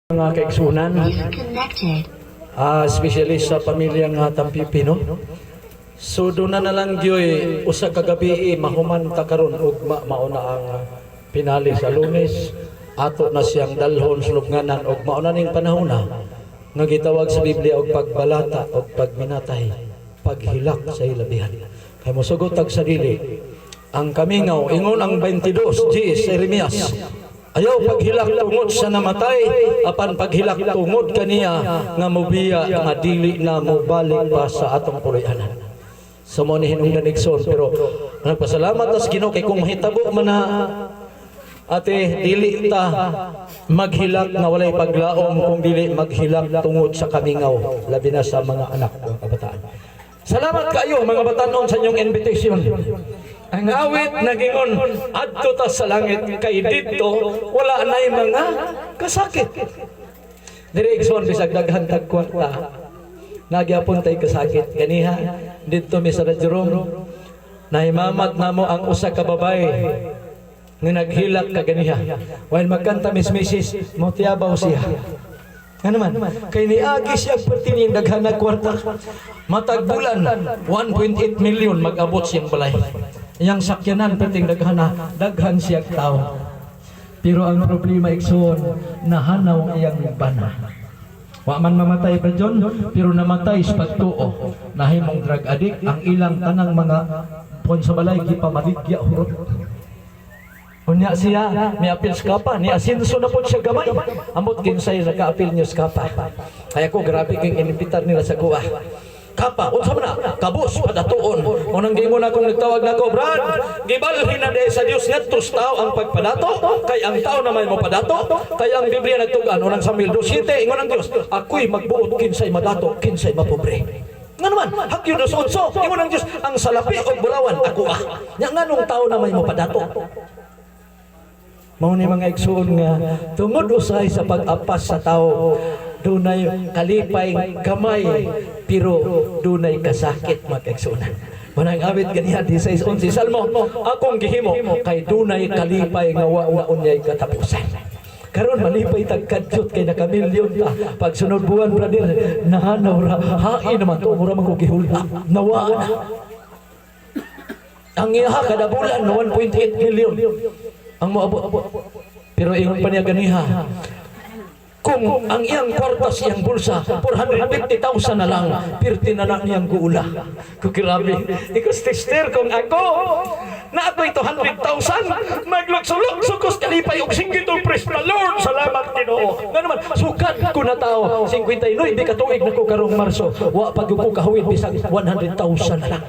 Mga kaigsunan, especially sa pamilyang Tampipi, no? So doon na lang diyoy usa ka gabi mahuman ta karon ug mauna ang pinali sa Lunes ato na siyang dalhon sulubnganan ug mauna ning panahon na nga gitawag sa Biblia og pagbalata ug pagminatay, paghilak sa ilabihan. Kay mosugot tag sa dili ang kamingaw ingon ang 22 Gs Jeremias. Ayaw paghilak tungod sa namatay, apan paghilak tungod kaniya nga mobiya nga dili na mobalik pa sa atong puloy-anan. So mo ni hinungdan Nixon, pero nagpasalamat tas Ginoo kay kung mahitabo man na ate dili ta maghilak nga walay paglaom, kung dili maghilak tungod sa kamingaw, labi na sa mga anak ng kabataan. Salamat kayo mga batanon sa inyong invitation. Ang awit nagingon adto ta sa langit kay didto wala nay mga kasakit. Direksyon bisag daghan tag kwarta. Nagyapon tay kasakit ganiha didto mi sa Jerome nahimamat namo ang usa ka babae nga naghilak ka ganiha. While magkanta Miss Mrs. motiabaw siya. Ano man? Kay niagi siya pertining daghan na kwarta. Matag bulan 1.8 million mag-abot siyang balay. Yang sakyanan perting daghan siya tao. Pero ang problema igsoon nahanaw iyang bana. Wa man mamatay pa John, pero namatay sa pagtuo. Nahimong drug addict ang ilang tanang mga pon sa balay gipamaligya hurot. Unya siya, may apil sa kapa, ni asinso na po siya gamay. Amot kinsay naka-apil niyo sa kapa. Kaya ko, grabe kang inimbitar nila sa kuwa. Kapa, unsa man na, kabus, padatuon. Unang di mo na kung nagtawag na ko, Brad, gibalhin na dahil sa Diyos ngadtos tao ang pagpadato, kay ang tao na may mapadato, kay ang Biblia nagtugan, unang Samuel 2:7, ingon ang Diyos, ako'y magbuot kinsay madato, kinsay mapobre. Nga naman, hakyo dos unso, ingon ang Diyos, ang salapi o bulawan, ako Nga nganong tao na may mapadato. Mao ni mga igsoon nga tungod usay sa pag-apas sa tao dunay kalipay gamay pero dunay kasakit mga igsoonan. Manang awit ganiha 16:11 Salmo, akong gihimo kay dunay kalipay nga wa unyay katapusan. Karon malipay tagkadyot kay nakamilyon ta. Pag sunod buwan brother nahanaw ra hain naman to mura man ko gihula. Nawa na. Ang iya kada bulan 1.8 million. Ang moabot. Pero ingon pa niya ganiha, kung ang iyang kwartas, iyang bulsa 450,000 na lang, pirti na lang niyang guula. Kugrabe, ikos tester kung ako na ako'y 200,000 magluksulok sukos kalipay og 50 praise the Lord, salamat Ginoo. Nga naman sukat ko na tao 59 di katuig na ko karong Marso, wa pag ko kahawid bisag 100,000 na lang.